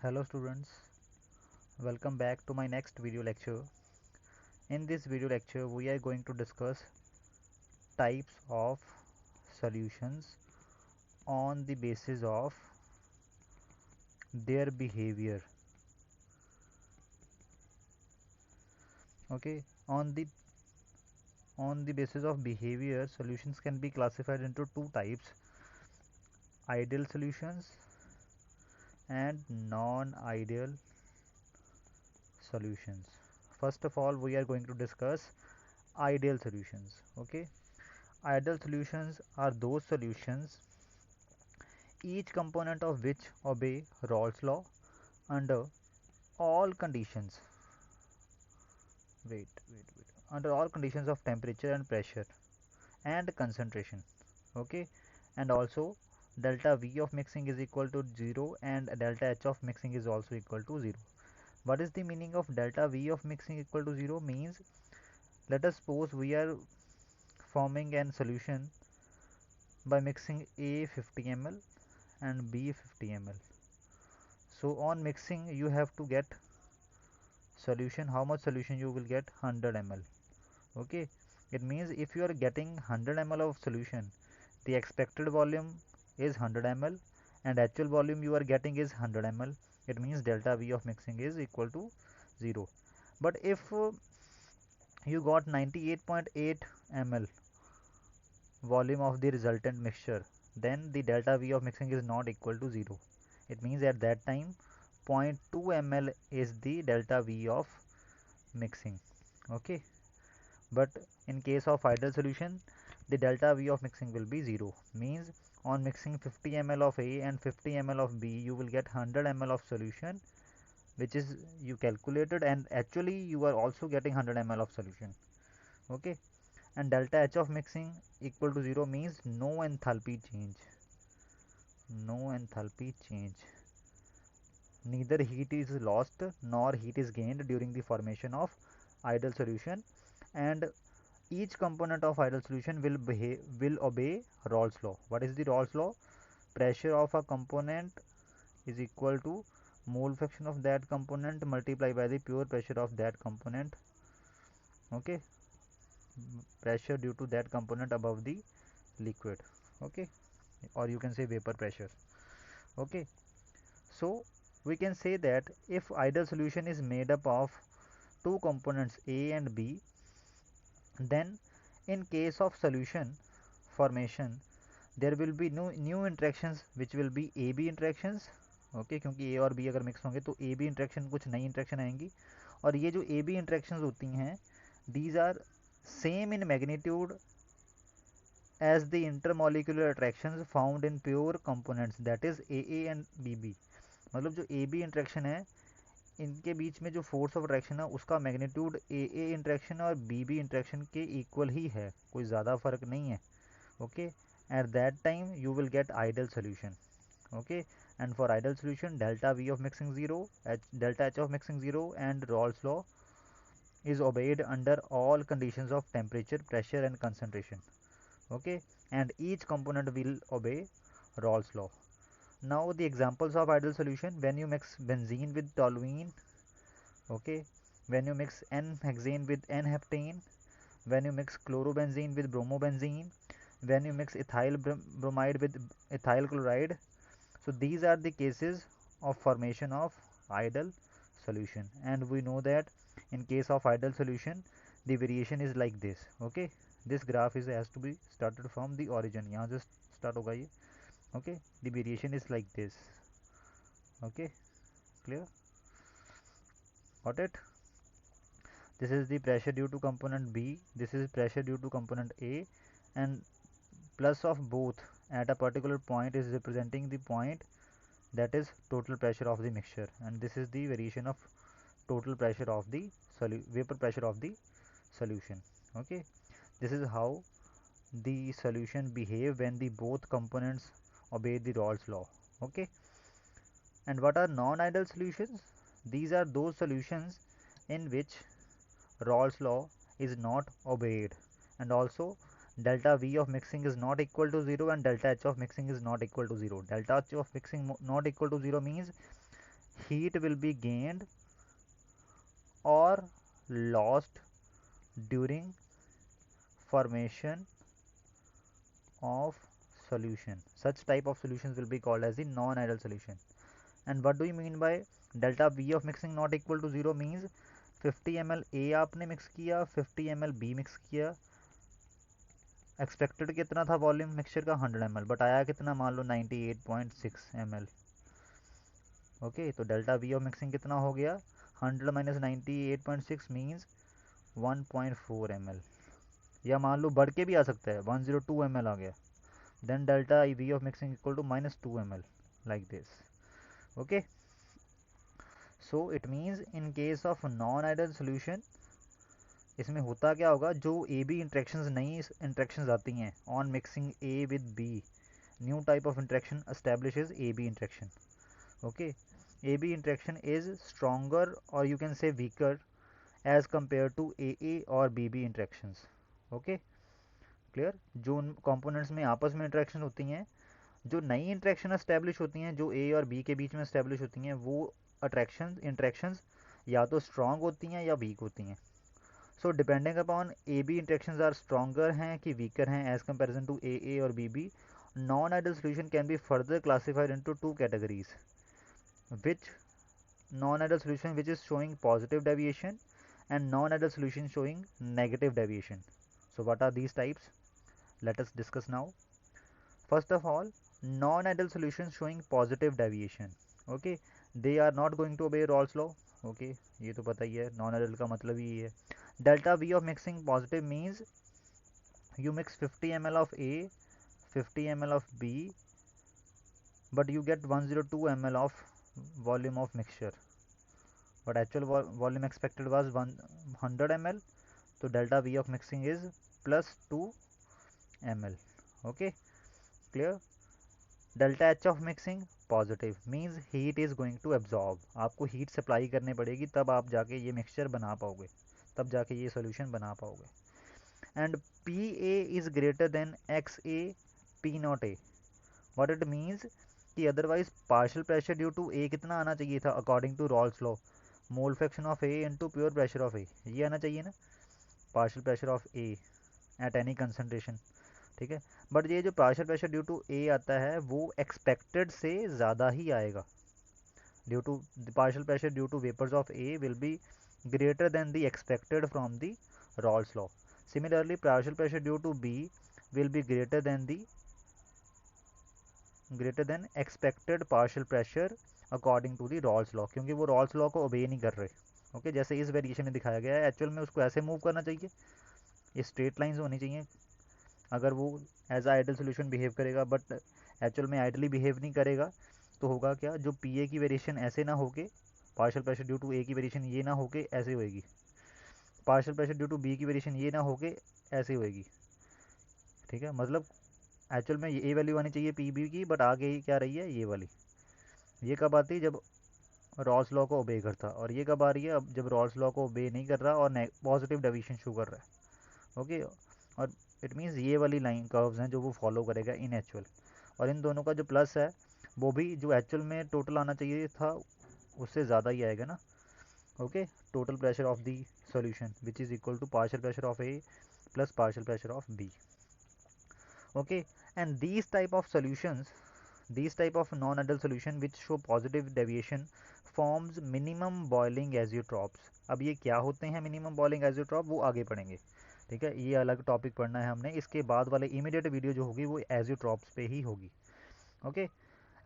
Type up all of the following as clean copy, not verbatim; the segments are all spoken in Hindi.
Hello students, welcome back to my next video lecture. In this video lecture we are going to discuss types of solutions on the basis of their behavior. Okay, on the basis of behavior, solutions can be classified into two types: ideal solutions and non-ideal solutions. First of all, we are going to discuss ideal solutions. Okay, ideal solutions are those solutions each component of which obey Rolle's law under all conditions. Wait. Under all conditions of temperature and pressure and concentration. Okay, and also delta V of mixing is equal to 0 and delta H of mixing is also equal to 0. What is the meaning of delta V of mixing equal to 0? Means let us suppose we are forming an solution by mixing A 50 ml and B 50 ml. So on mixing you have to get solution. How much solution you will get? 100 ml. Okay, it means if you are getting 100 ml of solution, the expected volume is 100 ml and actual volume you are getting is 100 ml. It means delta V of mixing is equal to 0. But if you got 98.8 ml volume of the resultant mixture, then the delta V of mixing is not equal to 0. It means at that time zero point 0.2 ml is the delta V of mixing. Okay, but in case of ideal solution, the delta V of mixing will be 0. Means on mixing 50 ml of A and 50 ml of B, you will get 100 ml of solution, which is you calculated, and actually you are also getting 100 ml of solution. Okay, and delta H of mixing equal to 0 means no enthalpy change. No enthalpy change. Neither heat is lost nor heat is gained during the formation of ideal solution, and each component of ideal solution will obey Rolle's law. What is the Rolle's law? Pressure of a component is equal to mole fraction of that component multiplied by the pure pressure of that component. Okay, pressure due to that component above the liquid. Okay, or you can say vapor pressure. Okay, so we can say that if ideal solution is made up of two components A and B, then in case of solution formation there will be new interactions which will be AB interactions. Okay, क्योंकि A और B अगर मिक्स होंगे तो AB इंट्रैक्शन कुछ नई इंट्रैक्शन आएंगी, और ये जो AB इंट्रैक्शंस होती हैं these are same in magnitude as the intermolecular attractions found in pure components, that is AA and BB. मतलब जो AB इंट्रैक्शन है इनके बीच में जो फोर्स ऑफ अट्रैक्शन है उसका मैग्नीट्यूड AA इंट्रैक्शन और BB इंट्रैक्शन के इक्वल ही है, कोई ज़्यादा फर्क नहीं है. Okay, at that time you will get ideal solution. Okay, and for ideal solution delta V of mixing 0, delta H of mixing 0 and Rolle's law is obeyed under all conditions of temperature, pressure and concentration. Okay, and each component will obey Rolle's law. Now the examples of ideal solution: when you mix benzene with toluene. Okay, when you mix N-hexane with N-heptane, when you mix chlorobenzene with bromobenzene, when you mix ethyl bromide with ethyl chloride. So these are the cases of formation of ideal solution, and we know that in case of ideal solution the variation is like this. Okay, this graph is has to be started from the origin. यहाँ से start होगा ये. Okay, the variation is like this. Okay, clear? Got it? This is the pressure due to component B, this is pressure due to component A, and plus of both at a particular point is representing the point that is total pressure of the mixture, and this is the variation of total pressure of the vapor pressure of the solution. Okay, this is how the solution behave when the both components obey the Rolle's law. Okay, and what are non-ideal solutions? These are those solutions in which Rolle's law is not obeyed, and also delta V of mixing is not equal to 0 and delta H of mixing is not equal to 0. Delta H of mixing not equal to 0 means heat will be gained or lost during formation of solution. Such type of solutions will be called as the non-ideal solution. And what do you mean by delta V of mixing not equal to 0 means 50 ml A आपने मिक्स किया, 50 ml B मिक्स किया, एक्सपेक्टेड कितना था वॉल्यूम मिक्सचर का 100 ml, बट आया कितना, मान लो 98.6 ml। ओके, तो डेल्टा वी ऑफ मिक्सिंग कितना हो गया, 100 माइनस 98.6 मीन्स 1.4 ml, या मान लो बढ़ के भी आ सकता है 102 ml आ गया, then delta V of mixing equal to -2 ml, like this. Okay, so it means in case of non ideal solution इसमें होता क्या होगा, जो ए बी इंट्रैक्शंस नई इंट्रैक्शंस आती हैं on mixing A with B, new type of interaction establishes A B interaction. Okay, A B interaction is stronger और you can say weaker as compare to A और B B interactions. Okay, clear. जो उन कॉम्पोनेंट्स में आपस में इंट्रैक्शन होती हैं, जो नई इंट्रैक्शन एस्टैब्लिश होती हैं, जो ए और बी के बीच में एस्टैब्लिश होती हैं, वो अट्रैक्शन इंट्रैक्शंस या तो स्ट्रॉन्ग होती हैं या वीक होती हैं। So depending upon A B interactions are stronger हैं कि वीकर हैं एज कंपेरिजन टू ए और B, non ideal solution can be further classified into two categories, which non-ideal solution which is showing positive deviation and non-ideal solution showing negative deviation. So what are these types? Let us discuss now. First of all, non-ideal solutions showing positive deviation. Okay, they are not going to obey Rolle's law. Okay, ये तो पता ही है, non-ideal का मतलब ही है। Delta V of mixing positive means you mix 50 ml of A, 50 ml of B, but you get 102 ml of volume of mixture, but actual volume expected was 100 ml, so delta V of mixing is plus 2 ml. Okay, clear. Delta H of mixing positive means heat is going to absorb, आपको heat supply करनी पड़ेगी तब आप जाके ये mixture बना पाओगे, तब जाके ये solution बना पाओगे। and PA is greater than XA P not A, what it means कि otherwise partial pressure due to A कितना आना चाहिए था according to Raoult's law, mole fraction of A into pure pressure of A, ये आना चाहिए ना, partial pressure of A at any concentration. ठीक है, बट ये जो partial pressure due to A आता है वो एक्सपेक्टेड से ज़्यादा ही आएगा, due to partial pressure due to vapours of A will be greater than the expected from the Raoult's law. Similarly partial pressure due to B will be greater than expected partial pressure according to the Raoult's law, क्योंकि वो रॉल्स लॉ को ओबे नहीं कर रहे। ओके, जैसे इस वेरिएशन में दिखाया गया है, एक्चुअल में उसको ऐसे मूव करना चाहिए, ये स्ट्रेट लाइंस होनी चाहिए अगर वो एज आइडल सोल्यूशन बिहेव करेगा, बट एक्चुअल में आइडली बिहेव नहीं करेगा तो होगा क्या, जो पी ए की वेरिएशन ऐसे ना होके, partial pressure due to A की वेरिएशन ये ना होके ऐसे होएगी, partial pressure due to B की वेरिएशन ये ना होके ऐसे होएगी। ठीक है, मतलब एक्चुअल में ये वैल्यू आनी चाहिए पी बी की, बट आगे क्या रही है ये वाली, ये कब आती है जब रॉल्स लॉ को ओबे करता, और ये कब आ रही है अब जब रॉल्स लॉ को ओबे नहीं कर रहा और पॉजिटिव डेविएशन शो कर रहा है। ओके, और इट मीन्स ये वाली लाइन कर्व्स हैं जो वो फॉलो करेगा इन एक्चुअल, और इन दोनों का जो प्लस है वो भी जो एक्चुअल में टोटल आना चाहिए था उससे ज़्यादा ही आएगा ना। Okay, total pressure of the solution which is equal to partial pressure of A plus partial pressure of B. Okay, and these type of non-ideal solution which show positive deviation forms minimum boiling azeotrops। अब ये क्या होते हैं minimum boiling azeotrop, वो आगे पढ़ेंगे। ठीक है, ये अलग टॉपिक पढ़ना है हमने, इसके बाद वाले इमीडिएट वीडियो जो होगी वो azeotrops पे ही होगी। Okay,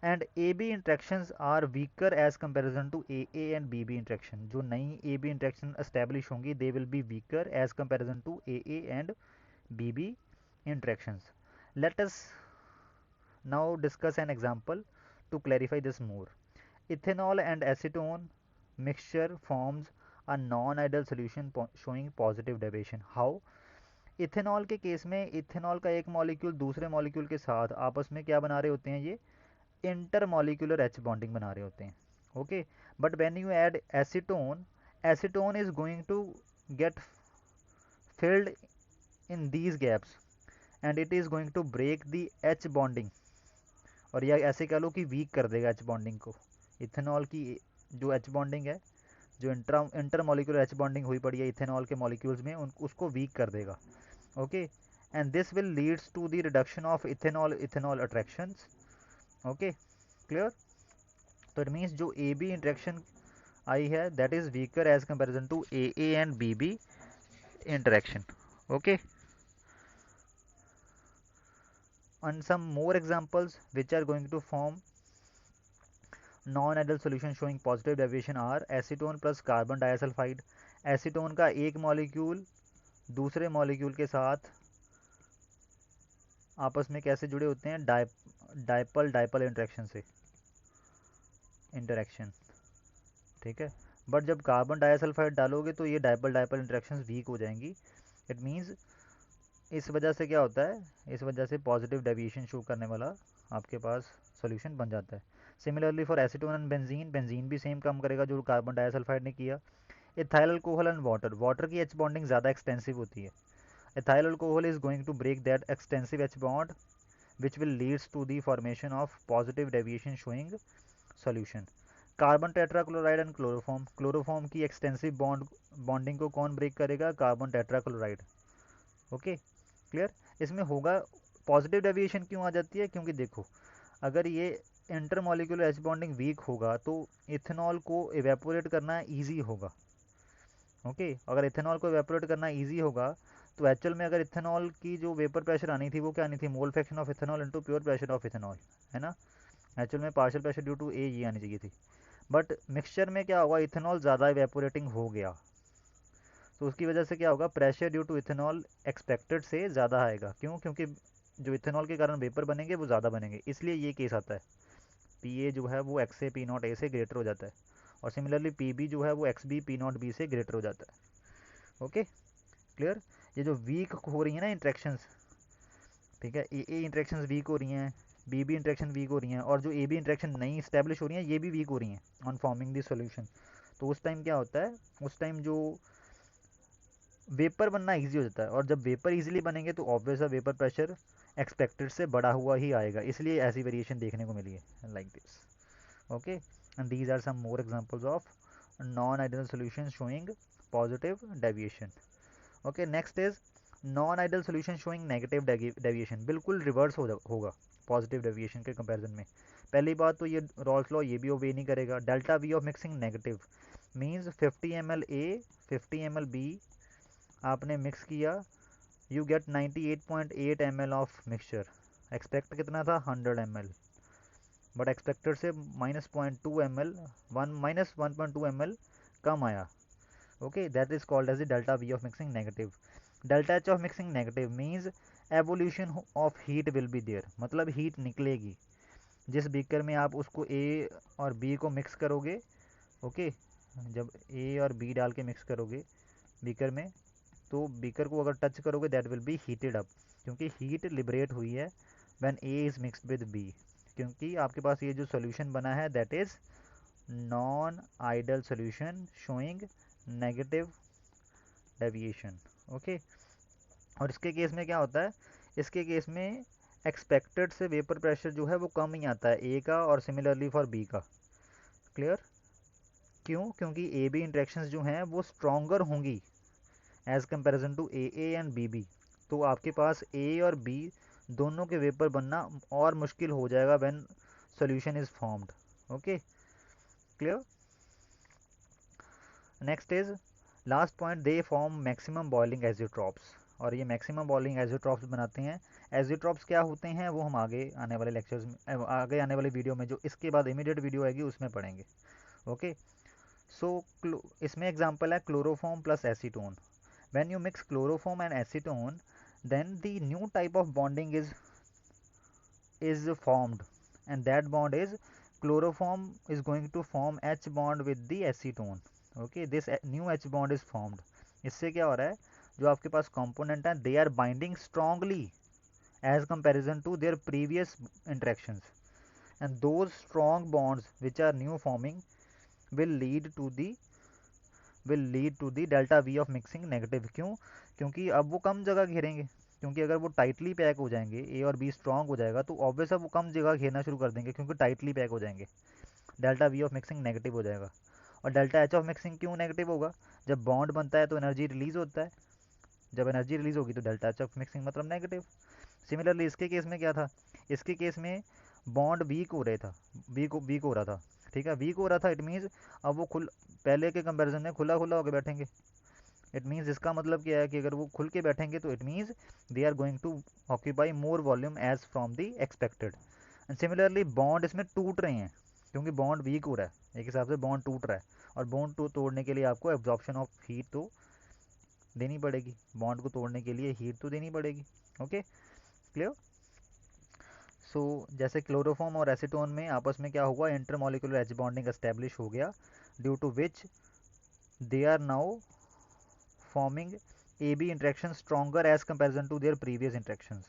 and A B interactions are weaker as comparison to A and B B interaction, जो नई ए बी इंट्रैक्शन एस्टैब्लिश होंगी they will be weaker as comparison to A and B B interactions. Let us now discuss an example to clarify this more. Ethanol and acetone mixture forms a non-ideal solution showing positive deviation. How? Ethanol के केस में इथेनॉल का एक मॉलिक्यूल दूसरे मॉलिक्यूल के साथ आपस में क्या बना रहे होते हैं, ये इंटर मॉलिक्यूलर एच बॉन्डिंग बना रहे होते हैं। Okay, but when you add acetone, acetone is going to get filled in these gaps and it is going to break the H bonding, और या ऐसे कह लो कि वीक कर देगा एच बॉन्डिंग को। इथेनॉल की जो एच बॉन्डिंग है, जो इंटर मॉलिक्यूलर एच बॉन्डिंग हुई पड़ी है इथेनॉल के मॉलिक्यूल्स में, उसको वीक कर देगा। Okay, and this will leads to the reduction of ethanol ethanol attractions. Okay, clear. तो इट मीन्स जो ए बी इंट्रैक्शन आई है that is weaker as comparison to A and B B interaction. Okay, and some more examples which are going to form non-ideal solution showing positive deviation are acetone plus carbon disulfide. Acetone का एक मॉलिक्यूल दूसरे मॉलिक्यूल के साथ आपस में कैसे जुड़े होते हैं, डाइपल डाइपल इंटरेक्शन से, इंटरेक्शन, ठीक है। बट जब कार्बन डाइसल्फाइड डालोगे तो ये डाइपल डाइपल इंटरेक्शंस वीक हो जाएंगी। इट मीन्स इस वजह से क्या होता है, इस वजह से पॉजिटिव डेविएशन शो करने वाला आपके पास सॉल्यूशन बन जाता है। Similarly for acetone and benzene, benzene भी सेम काम करेगा जो कार्बन डाइसल्फाइड ने किया। Ethyl alcohol and water, water की एच बॉन्डिंग ज़्यादा एक्सटेंसिव होती है। Ethyl alcohol is going to break that extensive H bond which will leads to the formation of positive deviation showing solution. Carbon tetrachloride and chloroform, chloroform की एक्सटेंसिव बॉन्डिंग को कौन ब्रेक करेगा, कार्बन टेट्राक्लोराइड। Okay, clear. इसमें होगा पॉजिटिव डेविएशन क्यों आ जाती है, क्योंकि देखो अगर ये इंटरमोलिकुलर एच बॉन्डिंग वीक होगा तो इथेनॉल को इवेपोरेट करना ईजी होगा। ओके, अगर इथेनॉल को इवेपोरेट करना ईजी होगा तो एक्चुअल में अगर इथेनॉल की जो वेपर प्रेशर आनी थी वो क्या आनी थी, मोल fraction of ethanol into pure pressure of ethanol, है ना। एक्चुअल में पार्शियल प्रेशर ड्यू टू ए ये आनी चाहिए थी। बट मिक्सचर में क्या होगा, इथेनॉल ज़्यादा इवेपोरेटिंग हो गया तो उसकी वजह से क्या होगा, pressure due to ethanol expected से ज़्यादा आएगा। क्यों, क्योंकि जो इथेनॉल के कारण वेपर बनेंगे वो ज़्यादा बनेंगे, इसलिए ये केस आता है। पी ए जो है वो एक्स से पी नॉट ए से ग्रेटर हो जाता है, और सिमिलरली पी बी जो है वो X B P naught B से ग्रेटर हो जाता है। Okay, clear. ये जो वीक हो रही है ना इंट्रैक्शंस, ठीक है, ए इंट्रैक्शंस वीक हो रही हैं, बी बी इंट्रैक्शन वीक हो रही हैं, और जो ए बी इंट्रैक्शन नई इस्टेब्लिश हो रही हैं ये भी वीक हो रही हैं ऑन फॉर्मिंग द सॉल्यूशन। तो उस टाइम क्या होता है, उस टाइम जो वेपर बनना ईजी हो जाता है, और जब वेपर ईजिली बनेंगे तो ऑब्वियस है वेपर प्रेशर एक्सपेक्टेड से बढ़ा हुआ ही आएगा, इसलिए ऐसी वेरिएशन देखने को मिली है like this. Okay, and these are some more examples of non ideal solution showing positive deviation. Okay, next is non ideal solution showing negative deviation, बिल्कुल रिवर्स होगा पॉजिटिव डेविएशन के कंपैरिजन में। पहली बात तो ये रॉल्स लॉ ये भी ओबे नहीं करेगा। Delta V of mixing negative means 50 ml A 50 ml B आपने मिक्स किया, you get 98.8 ml of mixture. Expect कितना था, 100 ml, बट एक्सपेक्टेड से -0.2 ml, माइनस 1.2 ml कम आया। Okay, that is called as the delta V of mixing negative. Delta H of mixing negative means evolution of heat will be there, मतलब हीट निकलेगी। जिस बीकर में आप उसको ए और बी को मिक्स करोगे, ओके, जब ए और बी डाल के मिक्स करोगे बीकर में, तो बीकर को अगर टच करोगे that will be heated up, क्योंकि हीट लिबरेट हुई है when A is mixed with B, क्योंकि आपके पास ये जो सोल्यूशन बना है that is non ideal solution showing negative deviation. Okay, और इसके केस में क्या होता है, इसके केस में एक्सपेक्टेड से वेपर प्रेशर जो है वो कम ही आता है ए का, और सिमिलरली फॉर बी का। क्लियर। क्यों, क्योंकि ए बी इंट्रैक्शंस जो हैं वो स्ट्रॉन्गर होंगी as comparison to A and B B. तो आपके पास ए और बी दोनों के वेपर बनना और मुश्किल हो जाएगा when solution is formed. Okay, clear. Next is last point, they form maximum boiling azeotropes, और ये मैक्सिमम बॉइलिंग एजियोट्रॉप्स बनाते हैं। एजियोट्रॉप्स क्या होते हैं वो हम आगे आने वाले लेक्चर्स में, आगे आने वाले वीडियो में, जो इसके बाद इमीडिएट वीडियो आएगी उसमें पढ़ेंगे। ओके, सो इसमें एग्जांपल है chloroform plus acetone. When you mix chloroform and acetone then the new type of bonding is formed, and that bond is chloroform is going to form H bond with the acetone. Okay, this new H bond is formed. इससे क्या हो रहा है, जो आपके पास कंपोनेंट है they are binding strongly as comparison to their previous interactions, and those strong bonds which are new forming will lead to the delta V of mixing negative। क्यों, क्योंकि अब वो कम जगह घेरेंगे, क्योंकि अगर वो टाइटली पैक हो जाएंगे, ए और बी स्ट्रांग हो जाएगा तो ऑब्वियस है वो कम जगह घेरना शुरू कर देंगे क्योंकि टाइटली पैक हो जाएंगे। Delta V of mixing negative हो जाएगा। और डेल्टा एच ऑफ मिक्सिंग क्यों नेगेटिव होगा? जब बॉन्ड बनता है तो एनर्जी रिलीज होता है, जब एनर्जी रिलीज होगी तो डेल्टा एच ऑफ मिक्सिंग मतलब नेगेटिव। सिमिलरली इसके केस में क्या था, इसके केस में बॉन्ड वीक हो रहा था, वीक हो रहा था, ठीक है, वीक हो रहा था। इट मीन्स अब वो खुल पहले के कंपैरिजन में खुला खुला होकर बैठेंगे। इट मीन्स इसका मतलब क्या है कि अगर वो खुल के बैठेंगे तो it means they are going to occupy more volume as from the expected. And similarly bond इसमें टूट रहे हैं क्योंकि बॉन्ड वीक हो रहा है, एक हिसाब से बॉन्ड टूट रहा है, और बॉन्ड तोड़ने के लिए आपको एब्जॉर्प्शन ऑफ हीट तो देनी पड़ेगी, बॉन्ड को तोड़ने के लिए हीट तो देनी पड़ेगी। Okay, clear. सो जैसे क्लोरोफॉर्म और एसीटोन में आपस में क्या हुआ, इंटरमोलिकुलर एच बॉन्डिंग एस्टेब्लिश हो गया, due to which they are now forming AB interaction stronger as comparison to their previous interactions,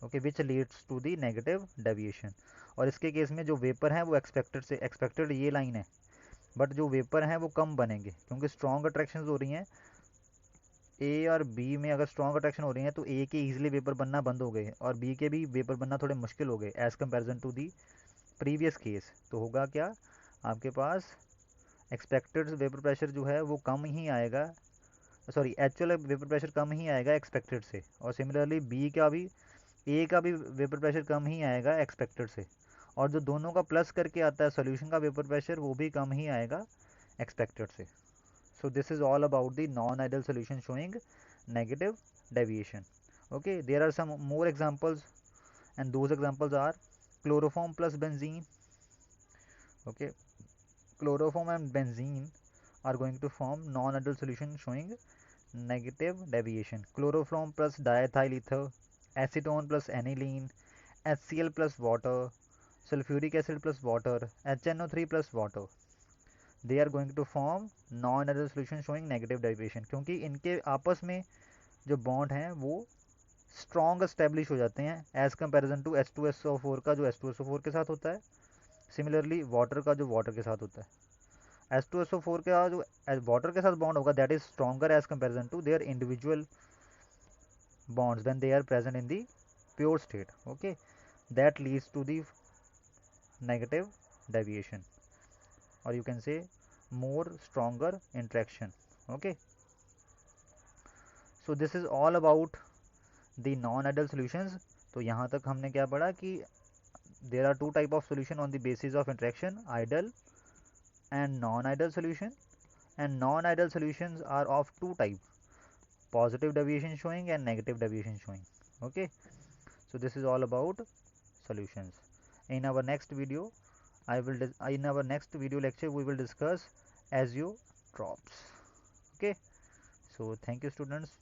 okay, which leads to the negative deviation। और इसके केस में जो वेपर हैं वो एक्सपेक्टेड से, एक्सपेक्टेड ये लाइन है, बट जो वेपर हैं वो कम बनेंगे क्योंकि स्ट्रॉन्ग अट्रैक्शन हो रही हैं ए और बी में। अगर स्ट्रॉन्ग अट्रैक्शन हो रही है तो ए के ईजिली वेपर बनना बंद हो गए और बी के भी वेपर बनना थोड़े मुश्किल हो गए as comparison to the previous case. तो होगा क्या, आपके पास एक्सपेक्टेड वेपर प्रेशर जो है वो कम ही आएगा, सॉरी एक्चुअल वेपर प्रेशर कम ही आएगा एक्सपेक्टेड से, और सिमिलरली बी का भी, ए का भी वेपर प्रेशर कम ही आएगा एक्सपेक्टेड से, और जो दोनों का प्लस करके आता है सॉल्यूशन का वेपर प्रेशर वो भी कम ही आएगा एक्सपेक्टेड से। So this is all about the non ideal solution showing negative deviation. Okay, there are some more examples and those examples are chloroform plus benzene. Okay, chloroform and benzene are going to form non-ideal solution showing negative deviation. Chloroform plus diethyl ether, acetone plus aniline, HCl plus water, sulfuric acid plus water, HNO3 plus water. They are going to form non-ideal solution showing negative deviation क्योंकि इनके आपस में जो बॉन्ड हैं वो स्ट्रॉन्ग एस्टेब्लिश हो जाते हैं एज कंपेरिजन टू H2SO4 का जो H2SO4 के साथ होता है, सिमिलरली वाटर का जो वाटर के साथ होता है। H2SO4 का जो वाटर के साथ बॉन्ड होगा that is stronger as comparison to their individual bonds when they are present in the pure state, okay, that leads to the negative deviation, or you can say more stronger interaction। okay, so this is all about the non-ideal solutions। तो यहाँ तक हमने क्या पढ़ा कि there are two type of solution on the basis of interaction, ideal and non-ideal solution, and non-ideal solutions are of two type, positive deviation showing and negative deviation showing। okay, so this is all about solutions। in our next video in our next video lecture we will discuss azeotrophs। okay, so thank you students।